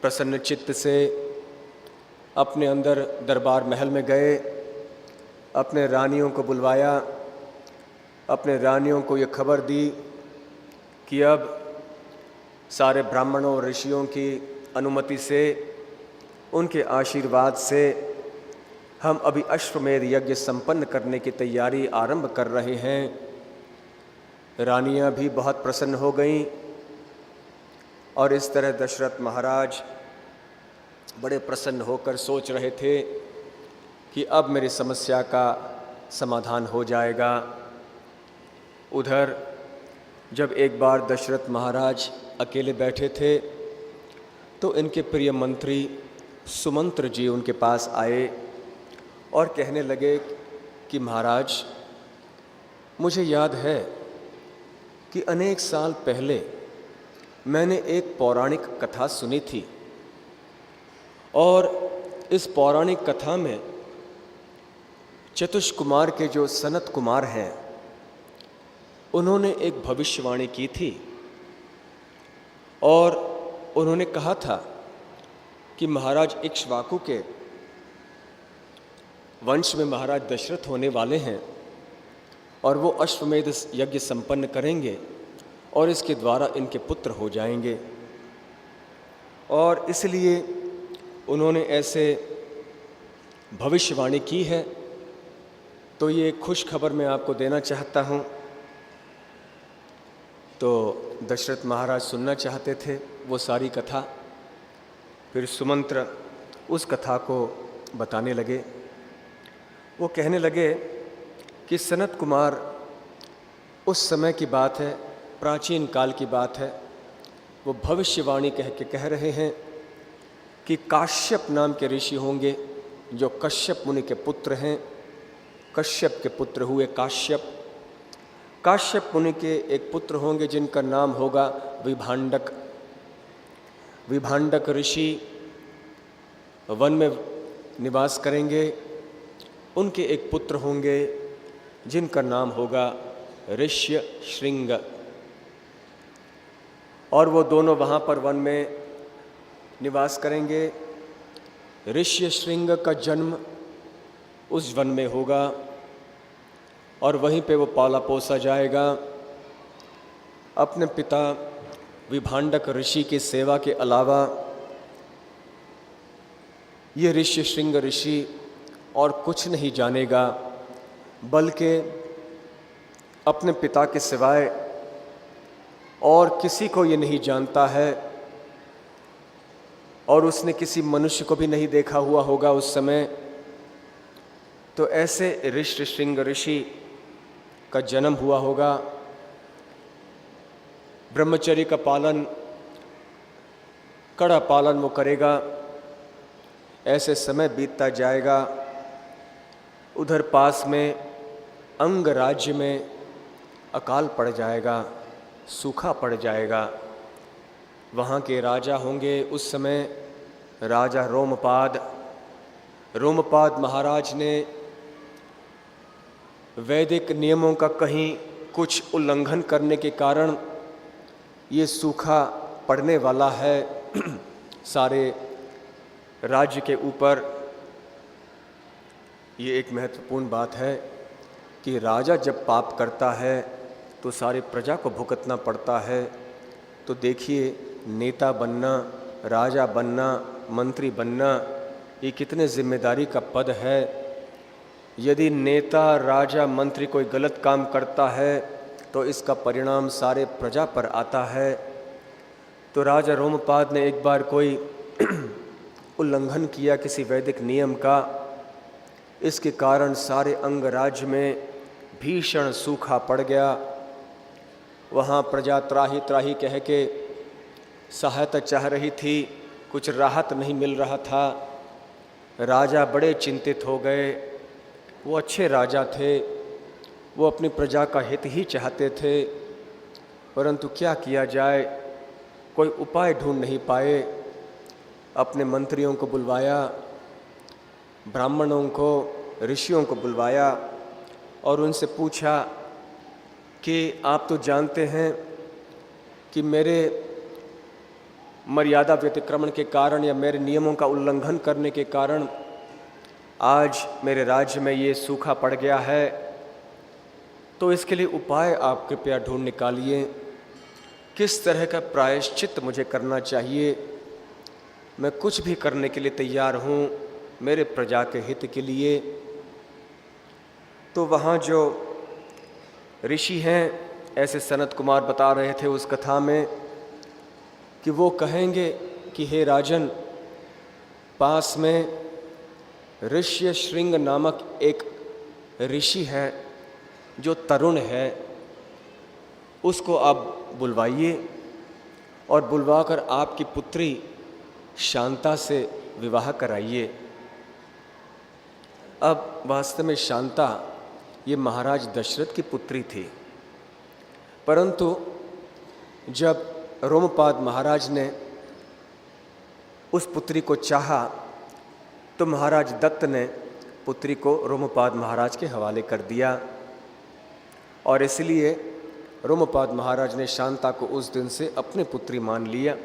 A: प्रसन्न चित्त से अपने अंदर दरबार महल में गए, अपने रानियों को बुलवाया, अपने रानियों को ये खबर दी कि अब सारे ब्राह्मणों और ऋषियों की अनुमति से, उनके आशीर्वाद से हम अभी अश्वमेध यज्ञ संपन्न करने की तैयारी आरंभ कर रहे हैं। रानियां भी बहुत प्रसन्न हो गईं और इस तरह दशरथ महाराज बड़े प्रसन्न होकर सोच रहे थे कि अब मेरी समस्या का समाधान हो जाएगा। उधर जब एक बार दशरथ महाराज अकेले बैठे थे तो इनके प्रिय मंत्री सुमंत्र जी उनके पास आए और कहने लगे कि महाराज, मुझे याद है कि अनेक साल पहले मैंने एक पौराणिक कथा सुनी थी और इस पौराणिक कथा में चतुष कुमार के जो सनत कुमार हैं, उन्होंने एक भविष्यवाणी की थी और उन्होंने कहा था कि महाराज इक्ष्वाकु के वंश में महाराज दशरथ होने वाले हैं और वो अश्वमेध यज्ञ संपन्न करेंगे और इसके द्वारा इनके पुत्र हो जाएंगे। और इसलिए उन्होंने ऐसे भविष्यवाणी की है। तो ये खुश खबर मैं आपको देना चाहता हूँ। तो दशरथ महाराज सुनना चाहते थे वो सारी कथा। फिर सुमंत्र उस कथा को बताने लगे। वो कहने लगे कि सनत कुमार उस समय की बात है, प्राचीन काल की बात है। वो भविष्यवाणी कह रहे हैं कि काश्यप नाम के ऋषि होंगे जो कश्यप मुनि के पुत्र हैं। कश्यप के पुत्र हुए काश्यप। काश्यप मुनि के एक पुत्र होंगे जिनका नाम होगा विभांडक। विभांडक ऋषि वन में निवास करेंगे। उनके एक पुत्र होंगे जिनका नाम होगा ऋष्य शृंग, और वो दोनों वहाँ पर वन में निवास करेंगे। ऋष्य शृंग का जन्म उस वन में होगा और वहीं पे वो पाला पोसा जाएगा। अपने पिता विभांडक ऋषि की सेवा के अलावा ये ऋष्य शृंग ऋषि और कुछ नहीं जानेगा, बल्कि अपने पिता के सिवाय और किसी को ये नहीं जानता है, और उसने किसी मनुष्य को भी नहीं देखा हुआ होगा उस समय। तो ऐसे ऋष्य शृंग ऋषि का जन्म हुआ होगा। ब्रह्मचर्य का पालन, कड़ा पालन वो करेगा। ऐसे समय बीतता जाएगा। उधर पास में अंग राज्य में अकाल पड़ जाएगा, सूखा पड़ जाएगा। वहाँ के राजा होंगे उस समय राजा रोमपाद। रोमपाद महाराज ने वैदिक नियमों का कहीं कुछ उल्लंघन करने के कारण ये सूखा पड़ने वाला है सारे राज्य के ऊपर। ये एक महत्वपूर्ण बात है कि राजा जब पाप करता है तो सारी प्रजा को भुगतना पड़ता है। तो देखिए, नेता बनना, राजा बनना, मंत्री बनना, ये कितने जिम्मेदारी का पद है। यदि नेता, राजा, मंत्री कोई गलत काम करता है तो इसका परिणाम सारे प्रजा पर आता है। तो राजा रोमपाद ने एक बार कोई उल्लंघन किया किसी वैदिक नियम का। इसके कारण सारे अंग राज्य में भीषण सूखा पड़ गया। वहाँ प्रजा त्राही त्राही कह के सहायता चाह रही थी, कुछ राहत नहीं मिल रहा था। राजा बड़े चिंतित हो गए। वो अच्छे राजा थे, वो अपनी प्रजा का हित ही चाहते थे, परंतु क्या किया जाए, कोई उपाय ढूंढ नहीं पाए। अपने मंत्रियों को बुलवाया, ब्राह्मणों को, ऋषियों को बुलवाया और उनसे पूछा कि आप तो जानते हैं कि मेरे मर्यादा व्यतिक्रमण के कारण या मेरे नियमों का उल्लंघन करने के कारण आज मेरे राज्य में ये सूखा पड़ गया है, तो इसके लिए उपाय आप कृपया ढूंढ निकालिए। किस तरह का प्रायश्चित मुझे करना चाहिए? मैं कुछ भी करने के लिए तैयार हूँ मेरे प्रजा के हित के लिए। तो वहाँ जो ऋषि हैं, ऐसे सनत कुमार बता रहे थे उस कथा में कि वो कहेंगे कि हे राजन, पास में ऋष्य शृंग नामक एक ऋषि है जो तरुण है, उसको आप बुलवाइए और बुलवाकर आपकी पुत्री शांता से विवाह कराइए। अब वास्तव में शांता ये महाराज दशरथ की पुत्री थी, परंतु जब रोमपाद महाराज ने उस पुत्री को चाहा तो महाराज दत्त ने पुत्री को रोमपाद महाराज के हवाले कर दिया, और इसलिए रोमपाद महाराज ने शांता को उस दिन से अपनी पुत्री मान लिया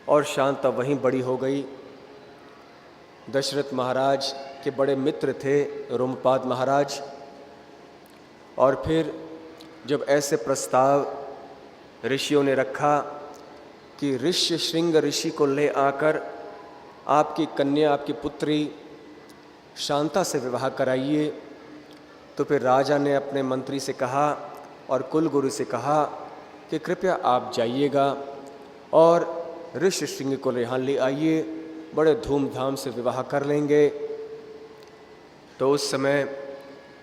A: और शांता वहीं बड़ी हो गई। दशरथ महाराज के बड़े मित्र थे रोमपाद महाराज, और फिर जब ऐसे प्रस्ताव ऋषियों ने रखा कि ऋष्य शृंग ऋषि को ले आकर आपकी कन्या, आपकी पुत्री शांता से विवाह कराइए, तो फिर राजा ने अपने मंत्री से कहा और कुलगुरु से कहा कि कृपया आप जाइएगा और ऋष्य शृंग को यहाँ ले आइए, बड़े धूमधाम से विवाह कर लेंगे। तो उस समय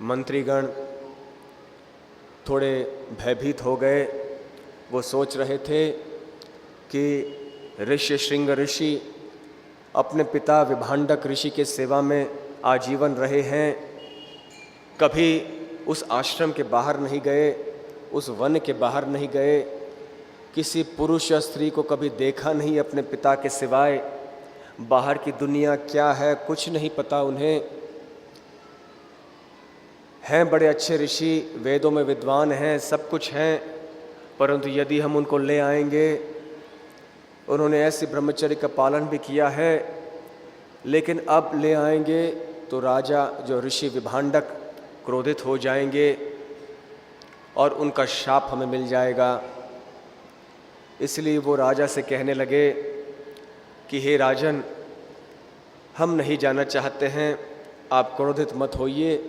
A: मंत्रीगण थोड़े भयभीत हो गए। वो सोच रहे थे कि ऋष्यशृंग ऋषि अपने पिता विभांडक ऋषि के सेवा में आजीवन रहे हैं, कभी उस आश्रम के बाहर नहीं गए, उस वन के बाहर नहीं गए, किसी पुरुष या स्त्री को कभी देखा नहीं अपने पिता के सिवाय, बाहर की दुनिया क्या है कुछ नहीं पता उन्हें। हैं बड़े अच्छे ऋषि, वेदों में विद्वान हैं, सब कुछ हैं, परंतु यदि हम उनको ले आएंगे, उन्होंने ऐसे ब्रह्मचर्य का पालन भी किया है, लेकिन अब ले आएंगे तो राजा जो ऋषि विभांडक क्रोधित हो जाएंगे और उनका शाप हमें मिल जाएगा। इसलिए वो राजा से कहने लगे कि हे राजन, हम नहीं जाना चाहते हैं, आप क्रोधित मत होइए,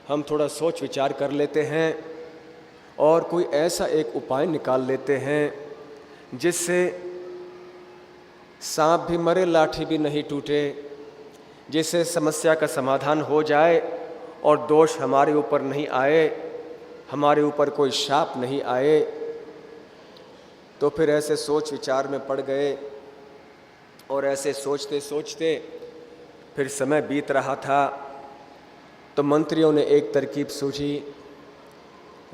A: हम थोड़ा सोच विचार कर लेते हैं और कोई ऐसा एक उपाय निकाल लेते हैं जिससे सांप भी मरे लाठी भी नहीं टूटे, जिससे समस्या का समाधान हो जाए और दोष हमारे ऊपर नहीं आए, हमारे ऊपर कोई शाप नहीं आए। तो फिर ऐसे सोच विचार में पड़ गए और ऐसे सोचते सोचते फिर समय बीत रहा था। तो मंत्रियों ने एक तरकीब सूझी।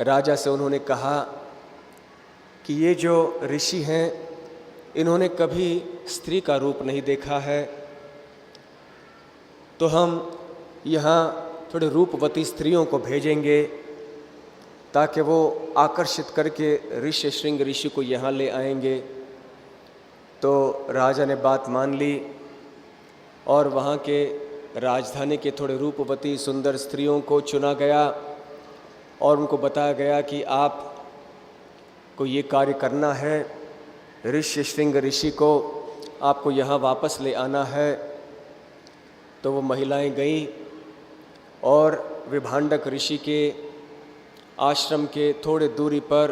A: राजा से उन्होंने कहा कि ये जो ऋषि हैं, इन्होंने कभी स्त्री का रूप नहीं देखा है, तो हम यहाँ थोड़े रूपवती स्त्रियों को भेजेंगे ताकि वो आकर्षित करके ऋष्यशृंग ऋषि को यहाँ ले आएंगे। तो राजा ने बात मान ली और वहाँ के राजधानी के थोड़े रूपवती सुंदर स्त्रियों को चुना गया और उनको बताया गया कि आप को ये कार्य करना है, ऋष्यशृंग ऋषि को आपको यहाँ वापस ले आना है। तो वो महिलाएं गईं और विभांडक ऋषि के आश्रम के थोड़े दूरी पर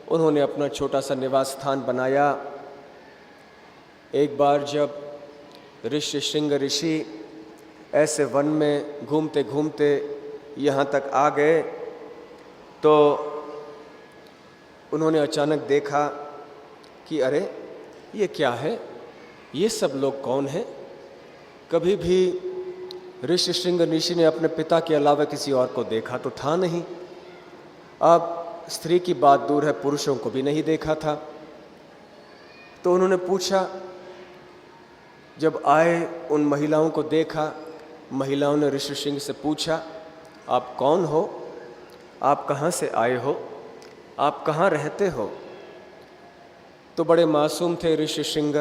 A: उन्होंने अपना छोटा सा निवास स्थान बनाया। एक बार जब ऋष्यशृंग ऋषि ऐसे वन में घूमते घूमते यहाँ तक आ गए तो उन्होंने अचानक देखा कि अरे ये क्या है, ये सब लोग कौन हैं? कभी भी ऋष्यशृंग ऋषि ने अपने पिता के अलावा किसी और को देखा तो था नहीं, अब स्त्री की बात दूर है, पुरुषों को भी नहीं देखा था। तो उन्होंने पूछा, जब आए उन महिलाओं को देखा, महिलाओं ने ऋष्यशृंग से पूछा, आप कौन हो, आप कहाँ से आए हो, आप कहाँ रहते हो? तो बड़े मासूम थे ऋष्यशृंग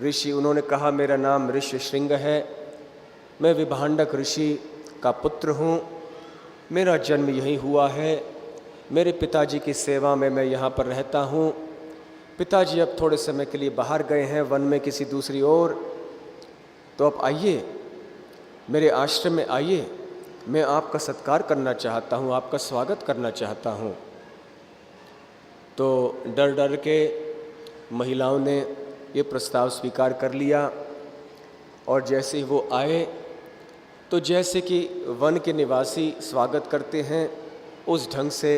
A: ऋषि। उन्होंने कहा, मेरा नाम ऋष्यशृंग है, मैं विभांडक ऋषि का पुत्र हूँ, मेरा जन्म यहीं हुआ है, मेरे पिताजी की सेवा में मैं यहाँ पर रहता हूँ। पिताजी अब थोड़े समय के लिए बाहर गए हैं वन में किसी दूसरी ओर, तो आप आइए, मेरे आश्रम में आइए, मैं आपका सत्कार करना चाहता हूँ, आपका स्वागत करना चाहता हूँ। तो डर डर के महिलाओं ने ये प्रस्ताव स्वीकार कर लिया और जैसे ही वो आए तो जैसे कि वन के निवासी स्वागत करते हैं उस ढंग से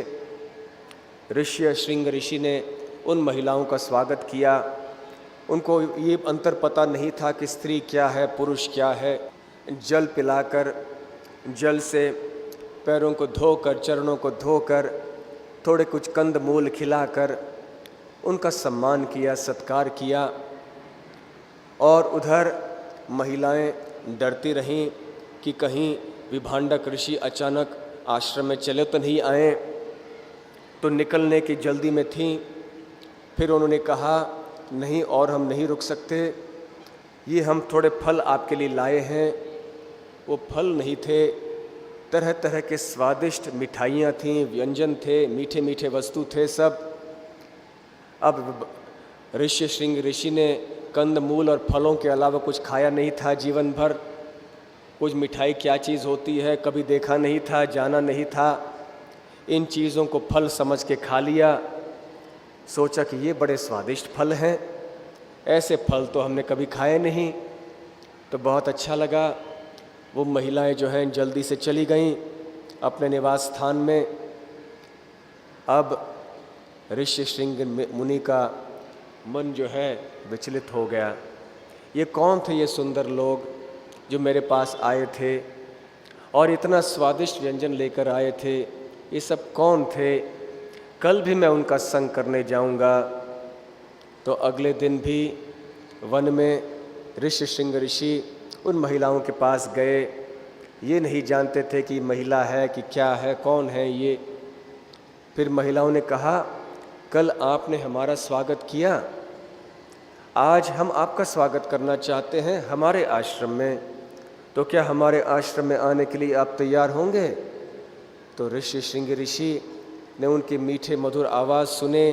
A: ऋष्यशृंग ऋषि ने उन महिलाओं का स्वागत किया। उनको ये अंतर पता नहीं था कि स्त्री क्या है, पुरुष क्या है। जल पिलाकर, जल से पैरों को धोकर, चरणों को धोकर, थोड़े कुछ कंद मूल खिलाकर उनका सम्मान किया, सत्कार किया। और उधर महिलाएं डरती रहीं कि कहीं विभांडक ऋषि अचानक आश्रम में चले तो नहीं आए, तो निकलने की जल्दी में थीं। फिर उन्होंने कहा, नहीं, और हम नहीं रुक सकते, ये हम थोड़े फल आपके लिए लाए हैं। वो फल नहीं थे, तरह तरह के स्वादिष्ट मिठाइयाँ थीं, व्यंजन थे, मीठे मीठे वस्तु थे सब। अब ऋष्यशृंग ऋषि ने कंद मूल और फलों के अलावा कुछ खाया नहीं था जीवन भर। कुछ मिठाई क्या चीज़ होती है कभी देखा नहीं था, जाना नहीं था। इन चीज़ों को फल समझ के खा लिया। सोचा कि ये बड़े स्वादिष्ट फल हैं, ऐसे फल तो हमने कभी खाए नहीं। तो बहुत अच्छा लगा। वो महिलाएं जो हैं जल्दी से चली गईं अपने निवास स्थान में। अब ऋषि श्रृंग मुनि का मन जो है विचलित हो गया। ये कौन थे ये सुंदर लोग जो मेरे पास आए थे और इतना स्वादिष्ट व्यंजन लेकर आए थे? ये सब कौन थे? कल भी मैं उनका संग करने जाऊंगा। तो अगले दिन भी वन में ऋषि श्रृंग ऋषि उन महिलाओं के पास गए। ये नहीं जानते थे कि महिला है कि क्या है, कौन है ये। फिर महिलाओं ने कहा, कल आपने हमारा स्वागत किया, आज हम आपका स्वागत करना चाहते हैं हमारे आश्रम में, तो क्या हमारे आश्रम में आने के लिए आप तैयार होंगे? तो ऋषि श्रृंग ऋषि ने उनकी मीठे मधुर आवाज़ सुने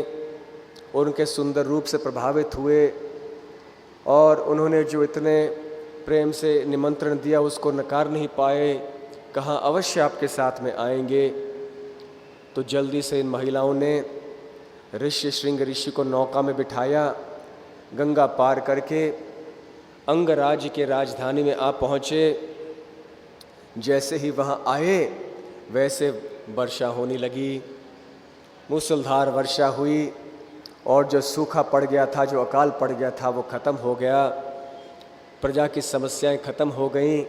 A: और उनके सुंदर रूप से प्रभावित हुए और उन्होंने जो इतने प्रेम से निमंत्रण दिया उसको नकार नहीं पाए, कहा अवश्य आपके साथ में आएंगे। तो जल्दी से इन महिलाओं ने ऋषि श्रृंग ऋषि को नौका में बिठाया, गंगा पार करके अंगराज्य के राजधानी में आ पहुँचे। जैसे ही वहाँ आए वैसे वर्षा होने लगी, मूसलधार वर्षा हुई और जो सूखा पड़ गया था, जो अकाल पड़ गया था, वो ख़त्म हो गया। प्रजा की समस्याएं ख़त्म हो गईं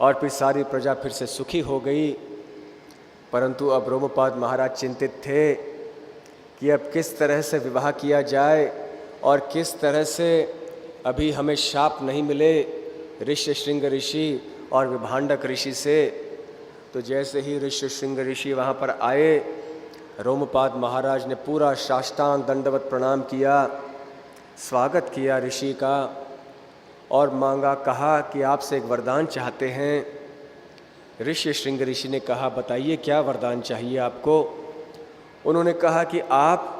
A: और फिर सारी प्रजा फिर से सुखी हो गई। परंतु अब रोमपाद महाराज चिंतित थे कि अब किस तरह से विवाह किया जाए और किस तरह से अभी हमें शाप नहीं मिले ऋषि श्रृंग ऋषि और विभांडक ऋषि से। तो जैसे ही ऋषि श्रृंग ऋषि वहाँ पर आए, रोमपाद महाराज ने पूरा साष्टांग दंडवत प्रणाम किया, स्वागत किया ऋषि का और मांगा, कहा कि आपसे एक वरदान चाहते हैं। ऋषि श्रृंग ऋषि ने कहा, बताइए क्या वरदान चाहिए आपको? उन्होंने कहा कि आप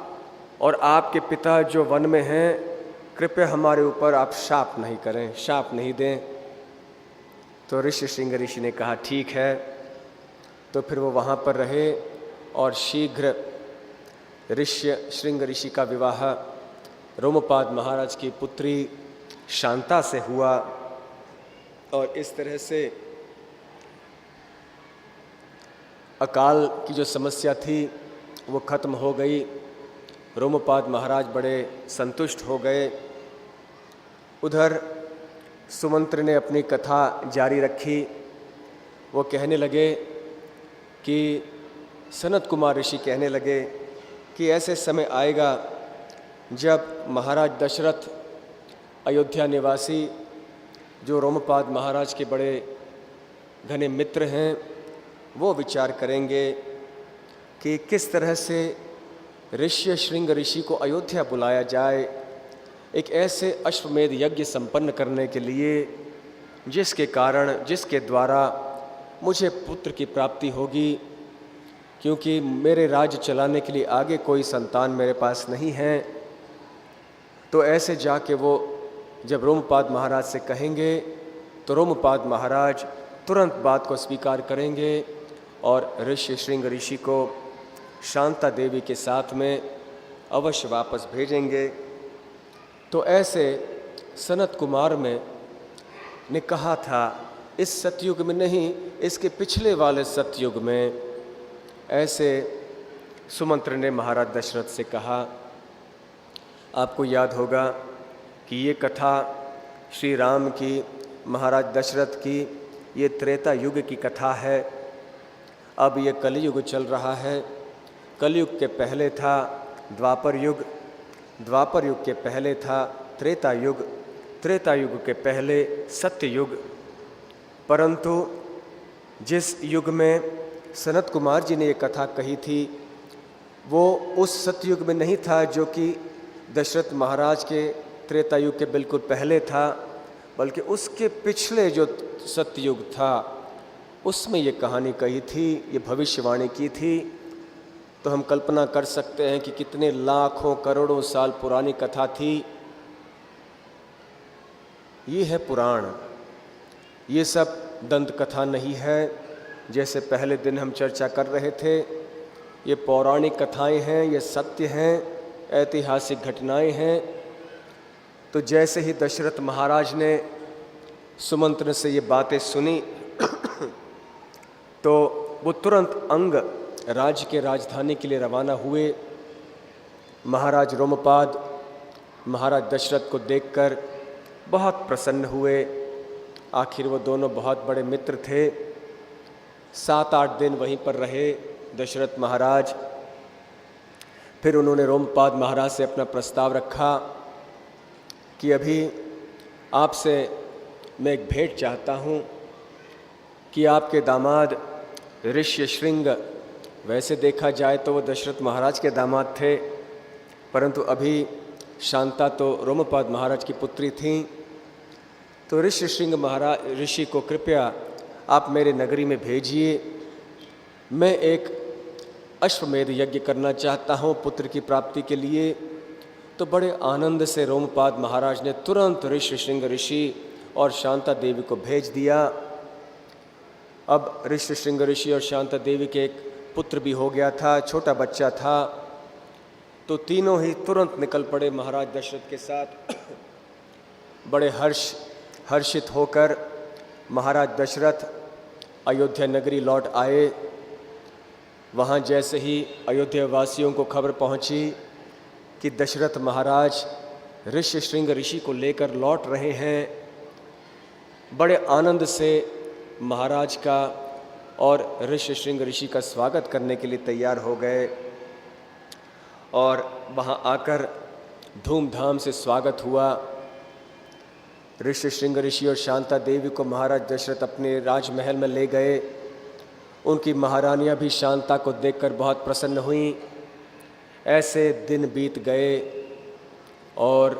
A: और आपके पिता जो वन में हैं, कृपया हमारे ऊपर आप शाप नहीं करें, शाप नहीं दें। तो ऋषि श्रृंग ऋषि ने कहा ठीक है। तो फिर वो वहाँ पर रहे और शीघ्र ऋषि श्रृंग ऋषि का विवाह रोमपाद महाराज की पुत्री शांता से हुआ और इस तरह से अकाल की जो समस्या थी वो खत्म हो गई। रोमपाद महाराज बड़े संतुष्ट हो गए। उधर सुमंत्र ने अपनी कथा जारी रखी। वो कहने लगे कि सनत कुमार ऋषि कहने लगे कि ऐसे समय आएगा जब महाराज दशरथ अयोध्या निवासी जो रोमपाद महाराज के बड़े घने मित्र हैं, वो विचार करेंगे कि किस तरह से ऋषि श्रृंग ऋषि को अयोध्या बुलाया जाए, एक ऐसे अश्वमेध यज्ञ संपन्न करने के लिए जिसके द्वारा मुझे पुत्र की प्राप्ति होगी, क्योंकि मेरे राज्य चलाने के लिए आगे कोई संतान मेरे पास नहीं है। तो ऐसे जाके वो जब रोमपाद महाराज से कहेंगे तो रोमपाद महाराज तुरंत बात को स्वीकार करेंगे और ऋषि श्रृंग ऋषि को शांता देवी के साथ में अवश्य वापस भेजेंगे। तो ऐसे सनत कुमार ने कहा था, इस सतयुग में नहीं, इसके पिछले वाले सतयुग में ऐसे सुमंत्र ने महाराज दशरथ से कहा। आपको याद होगा कि ये कथा श्री राम की, महाराज दशरथ की, ये त्रेता युग की कथा है। अब ये कलयुग चल रहा है। कलयुग के पहले था द्वापर युग, द्वापर युग के पहले था त्रेता युग, त्रेता युग के पहले सत्य युग। परंतु जिस युग में सनत कुमार जी ने ये कथा कही थी वो उस सतयुग में नहीं था जो कि दशरथ महाराज के त्रेता युग के बिल्कुल पहले था, बल्कि उसके पिछले जो सतयुग था उसमें ये कहानी कही थी, ये भविष्यवाणी की थी। तो हम कल्पना कर सकते हैं कि कितने लाखों करोड़ों साल पुरानी कथा थी। ये है पुराण, ये सब दंत कथा नहीं है जैसे पहले दिन हम चर्चा कर रहे थे। ये पौराणिक कथाएं हैं, ये सत्य हैं, ऐतिहासिक घटनाएं हैं। तो जैसे ही दशरथ महाराज ने सुमंत्र से ये बातें सुनी तो वो तुरंत अंग राज्य के राजधानी के लिए रवाना हुए। महाराज रोमपाद महाराज दशरथ को देखकर बहुत प्रसन्न हुए। आखिर वो दोनों बहुत बड़े मित्र थे। 7-8 दिन वहीं पर रहे दशरथ महाराज। फिर उन्होंने रोमपाद महाराज से अपना प्रस्ताव रखा कि अभी आपसे मैं एक भेंट चाहता हूँ कि आपके दामाद ऋष्यशृंग, वैसे देखा जाए तो वो दशरथ महाराज के दामाद थे, परंतु अभी शांता तो रोमपाद महाराज की पुत्री थीं। तो ऋष्यशृंग महाराज ऋषि को कृपया आप मेरे नगरी में भेजिए। मैं एक अश्वमेध यज्ञ करना चाहता हूँ पुत्र की प्राप्ति के लिए। तो बड़े आनंद से रोमपाद महाराज ने तुरंत ऋष्यशृंग ऋषि और शांता देवी को भेज दिया। अब ऋष्यशृंग ऋषि और शांता देवी के एक पुत्र भी हो गया था, छोटा बच्चा था। तो तीनों ही तुरंत निकल पड़े महाराज दशरथ के साथ। बड़े हर्षित होकर महाराज दशरथ अयोध्या नगरी लौट आए। वहाँ जैसे ही अयोध्या वासियों को खबर पहुँची कि दशरथ महाराज ऋष्यशृंग ऋषि को लेकर लौट रहे हैं, बड़े आनंद से महाराज का और ऋष्यशृंग ऋषि का स्वागत करने के लिए तैयार हो गए और वहाँ आकर धूमधाम से स्वागत हुआ। ऋष्यशृंग ऋषि और शांता देवी को महाराज दशरथ अपने राजमहल में ले गए। उनकी महारानियाँ भी शांता को देखकर बहुत प्रसन्न हुईं। ऐसे दिन बीत गए और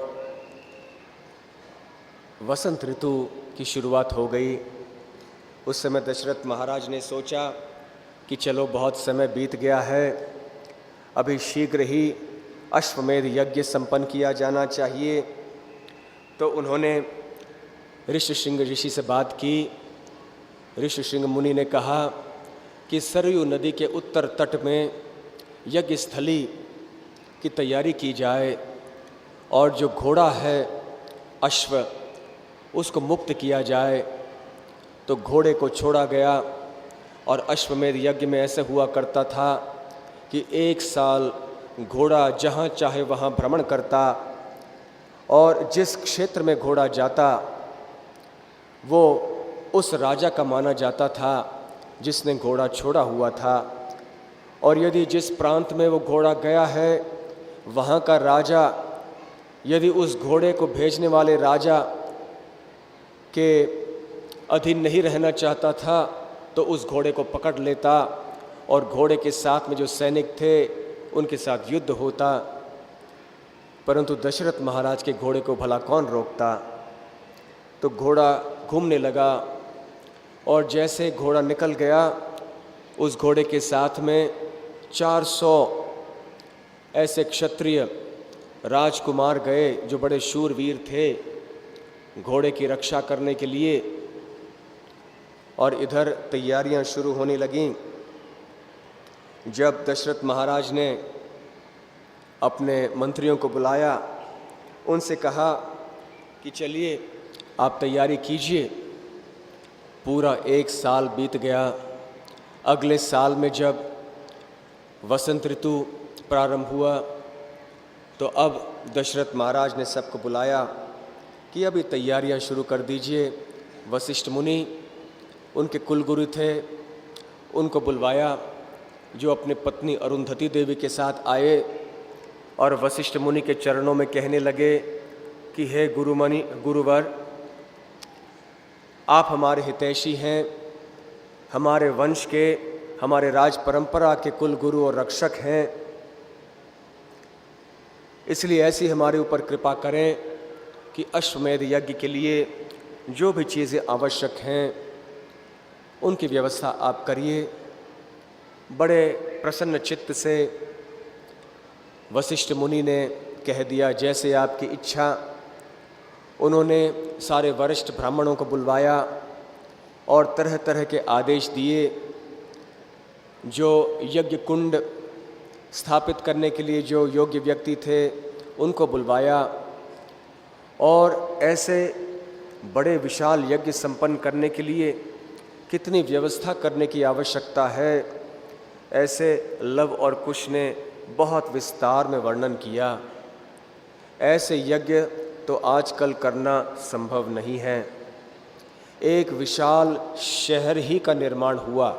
A: वसंत ऋतु की शुरुआत हो गई। उस समय दशरथ महाराज ने सोचा कि चलो बहुत समय बीत गया है, अभी शीघ्र ही अश्वमेध यज्ञ संपन्न किया जाना चाहिए। तो उन्होंने ऋष्यशृंग ऋषि से बात की। ऋष्यशृंग मुनि ने कहा कि सरयू नदी के उत्तर तट में यज्ञ स्थली की तैयारी की जाए और जो घोड़ा है अश्व, उसको मुक्त किया जाए। तो घोड़े को छोड़ा गया और अश्वमेध यज्ञ में ऐसे हुआ करता था कि 1 साल घोड़ा जहाँ चाहे वहाँ भ्रमण करता और जिस क्षेत्र में घोड़ा जाता वो उस राजा का माना जाता था जिसने घोड़ा छोड़ा हुआ था। और यदि जिस प्रांत में वो घोड़ा गया है वहाँ का राजा यदि उस घोड़े को भेजने वाले राजा के अधीन नहीं रहना चाहता था तो उस घोड़े को पकड़ लेता और घोड़े के साथ में जो सैनिक थे उनके साथ युद्ध होता। परंतु दशरथ महाराज के घोड़े को भला कौन रोकता। तो घोड़ा घूमने लगा और जैसे घोड़ा निकल गया उस घोड़े के साथ में 400 ऐसे क्षत्रिय राजकुमार गए जो बड़े शूरवीर थे घोड़े की रक्षा करने के लिए। और इधर तैयारियां शुरू होने लगीं। जब दशरथ महाराज ने अपने मंत्रियों को बुलाया, उनसे कहा कि चलिए आप तैयारी कीजिए। पूरा 1 साल बीत गया। अगले साल में जब वसंत ऋतु प्रारंभ हुआ तो अब दशरथ महाराज ने सबको बुलाया कि अभी तैयारियां शुरू कर दीजिए। वशिष्ठ मुनि उनके कुलगुरु थे, उनको बुलवाया जो अपनी पत्नी अरुंधति देवी के साथ आए और वशिष्ठ मुनि के चरणों में कहने लगे कि हे गुरुवर, आप हमारे हितैषी हैं, हमारे वंश के, हमारे राज परंपरा के कुल गुरु और रक्षक हैं, इसलिए ऐसी हमारे ऊपर कृपा करें कि अश्वमेध यज्ञ के लिए जो भी चीज़ें आवश्यक हैं उनकी व्यवस्था आप करिए। बड़े प्रसन्न चित्त से वशिष्ठ मुनि ने कह दिया जैसे आपकी इच्छा। उन्होंने सारे वरिष्ठ ब्राह्मणों को बुलवाया और तरह तरह के आदेश दिए। जो यज्ञ कुंड स्थापित करने के लिए जो योग्य व्यक्ति थे उनको बुलवाया और ऐसे बड़े विशाल यज्ञ संपन्न करने के लिए कितनी व्यवस्था करने की आवश्यकता है, ऐसे लव और कुश ने बहुत विस्तार में वर्णन किया। ऐसे यज्ञ तो आजकल करना संभव नहीं है। एक विशाल शहर ही का निर्माण हुआ